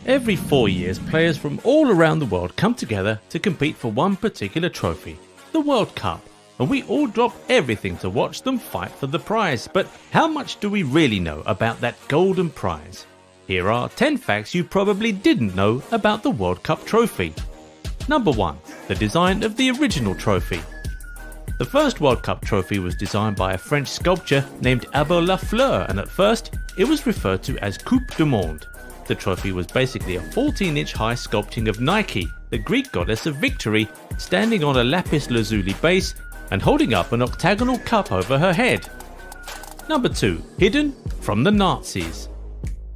Every 4 years, players from all around the world come together to compete for one particular trophy, the World Cup, and we all drop everything to watch them fight for the prize. But how much do we really know about that golden prize? Here are 10 facts you probably didn't know about the World Cup trophy. Number 1. The design of the original trophy. The first World Cup trophy was designed by a French sculptor named Abel Lafleur, and at first it was referred to as Coupe du Monde. The trophy was basically a 14-inch high sculpting of Nike, the Greek goddess of victory, standing on a lapis lazuli base and holding up an octagonal cup over her head. Number 2. Hidden from the Nazis.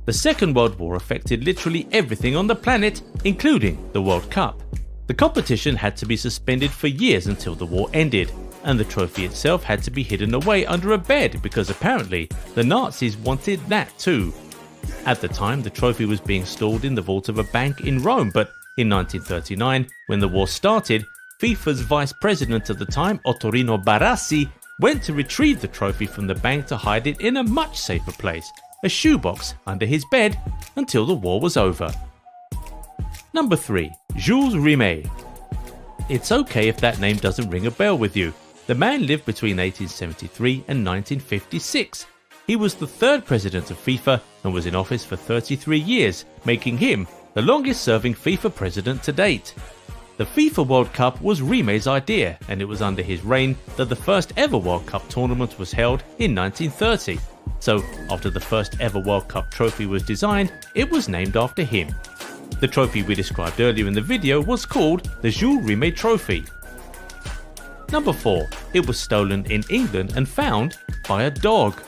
The Second World War affected literally everything on the planet, including the World Cup. The competition had to be suspended for years until the war ended, and the trophy itself had to be hidden away under a bed because apparently the Nazis wanted that too. At the time, the trophy was being stored in the vault of a bank in Rome, but in 1939, when the war started, FIFA's vice president at the time, Ottorino Barassi, went to retrieve the trophy from the bank to hide it in a much safer place, a shoebox under his bed, until the war was over. Number 3. Jules Rimet. It's okay if that name doesn't ring a bell with you. The man lived between 1873 and 1956. He was the third president of FIFA and was in office for 33 years, making him the longest-serving FIFA president to date. The FIFA World Cup was Rimet's idea, and it was under his reign that the first ever World Cup tournament was held in 1930. So, after the first ever World Cup trophy was designed, it was named after him. The trophy we described earlier in the video was called the Jules Rimet Trophy. Number 4. It was stolen in England and found by a dog.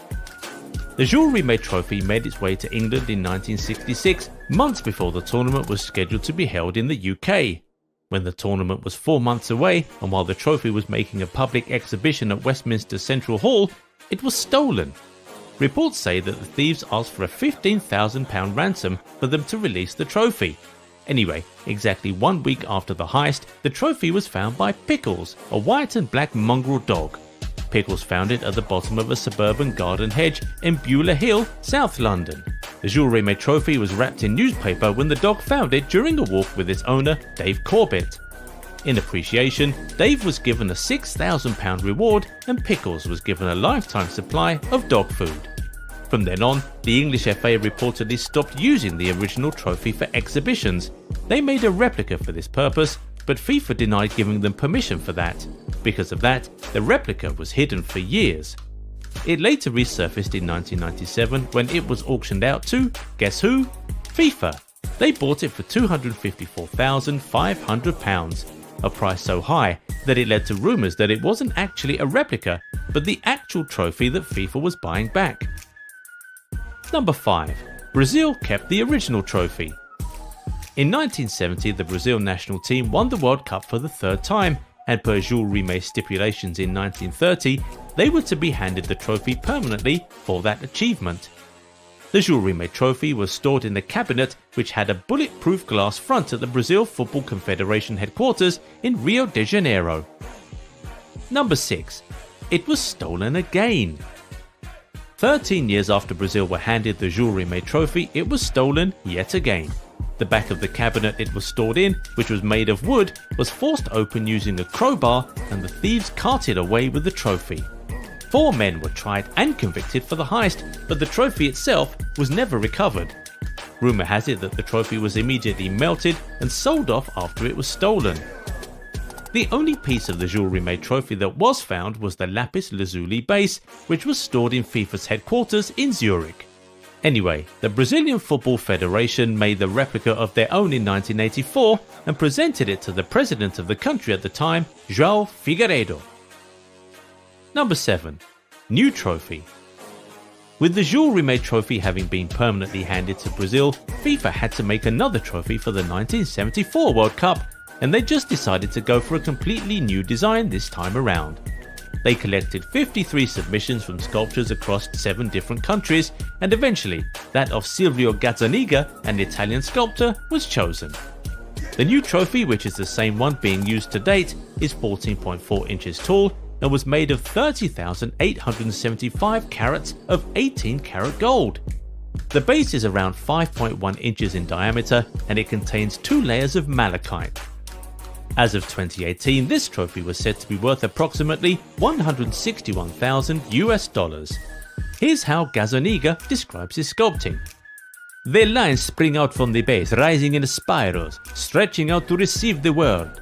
The Jules Rimet Trophy made its way to England in 1966, months before the tournament was scheduled to be held in the UK. When the tournament was 4 months away, and while the trophy was making a public exhibition at Westminster Central Hall, it was stolen. Reports say that the thieves asked for a £15,000 ransom for them to release the trophy. Anyway, exactly 1 week after the heist, the trophy was found by Pickles, a white and black mongrel dog. Pickles found it at the bottom of a suburban garden hedge in Beulah Hill, South London. The Jules Rimet trophy was wrapped in newspaper when the dog found it during a walk with its owner, Dave Corbett. In appreciation, Dave was given a £6,000 reward and Pickles was given a lifetime supply of dog food. From then on, the English FA reportedly stopped using the original trophy for exhibitions. They made a replica for this purpose, but FIFA denied giving them permission for that. Because of that, the replica was hidden for years. It later resurfaced in 1997 when it was auctioned out to, guess who? FIFA. They bought it for £254,500, a price so high that it led to rumours that it wasn't actually a replica, but the actual trophy that FIFA was buying back. Number 5. Brazil kept the original trophy. In 1970, the Brazil national team won the World Cup for the third time, and per Jules Rimet's stipulations in 1930, they were to be handed the trophy permanently for that achievement. The Jules Rimet trophy was stored in the cabinet, which had a bulletproof glass front at the Brazil Football Confederation headquarters in Rio de Janeiro. Number 6. It was stolen again. 13 years after Brazil were handed the Jules Rimet trophy, it was stolen yet again. The back of the cabinet it was stored in, which was made of wood, was forced open using a crowbar and the thieves carted away with the trophy. 4 men were tried and convicted for the heist, but the trophy itself was never recovered. Rumour has it that the trophy was immediately melted and sold off after it was stolen. The only piece of the Jules Rimet trophy that was found was the lapis lazuli base, which was stored in FIFA's headquarters in Zurich. Anyway, the Brazilian Football Federation made the replica of their own in 1984 and presented it to the president of the country at the time, João Figueiredo. Number 7. New trophy. With the Jules Rimet trophy having been permanently handed to Brazil, FIFA had to make another trophy for the 1974 World Cup, and they just decided to go for a completely new design this time around. They collected 53 submissions from sculptors across 7 different countries, and eventually that of Silvio Gazzaniga, an Italian sculptor, was chosen. The new trophy, which is the same one being used to date, is 14.4 inches tall and was made of 30,875 carats of 18 karat gold. The base is around 5.1 inches in diameter and it contains 2 layers of malachite. As of 2018, this trophy was said to be worth approximately $161,000. Here's how Gazaniga describes his sculpting. The lines spring out from the base, rising in spirals, stretching out to receive the world.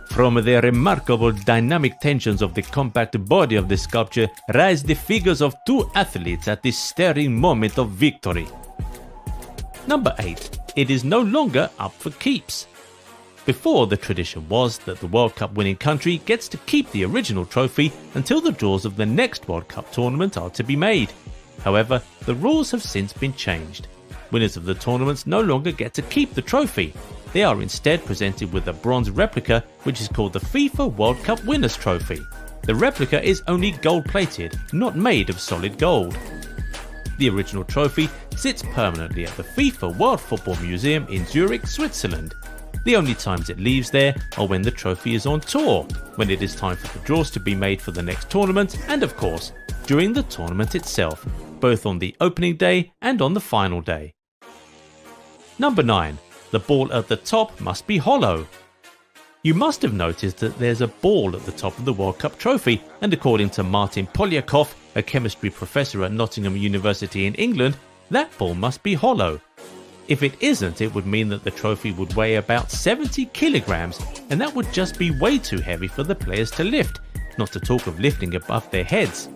From the remarkable dynamic tensions of the compact body of the sculpture rise the figures of 2 athletes at the stirring moment of victory. Number 8. It is no longer up for keeps. Before, the tradition was that the World Cup winning country gets to keep the original trophy until the draws of the next World Cup tournament are to be made. However, the rules have since been changed. Winners of the tournaments no longer get to keep the trophy. They are instead presented with a bronze replica which is called the FIFA World Cup Winners' Trophy. The replica is only gold-plated, not made of solid gold. The original trophy sits permanently at the FIFA World Football Museum in Zurich, Switzerland. The only times it leaves there are when the trophy is on tour, when it is time for the draws to be made for the next tournament, and of course, during the tournament itself, both on the opening day and on the final day. Number 9. The ball at the top must be hollow. You must have noticed that there's a ball at the top of the World Cup trophy, and according to Martin Polyakov, a chemistry professor at Nottingham University in England, that ball must be hollow. If it isn't, it would mean that the trophy would weigh about 70 kilograms, and that would just be way too heavy for the players to lift, not to talk of lifting above their heads.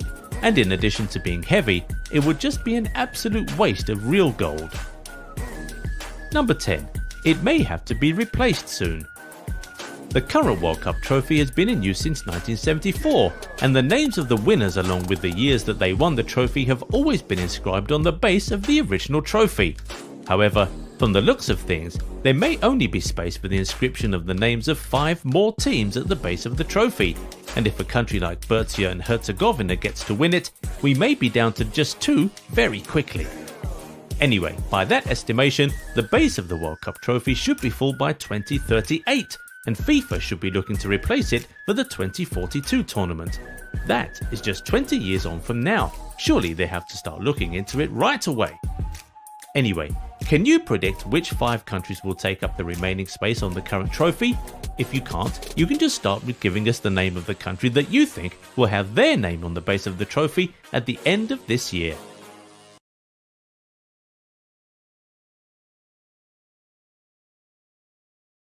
And in addition to being heavy, it would just be an absolute waste of real gold. Number 10. It may have to be replaced soon. The current World Cup trophy has been in use since 1974, and the names of the winners along with the years that they won the trophy have always been inscribed on the base of the original trophy. However, from the looks of things, there may only be space for the inscription of the names of 5 more teams at the base of the trophy, and if a country like Bosnia and Herzegovina gets to win it, we may be down to just 2 very quickly. Anyway, by that estimation, the base of the World Cup trophy should be full by 2038, and FIFA should be looking to replace it for the 2042 tournament. That is just 20 years on from now. Surely they have to start looking into it right away. Anyway, can you predict which 5 countries will take up the remaining space on the current trophy? If you can't, you can just start with giving us the name of the country that you think will have their name on the base of the trophy at the end of this year.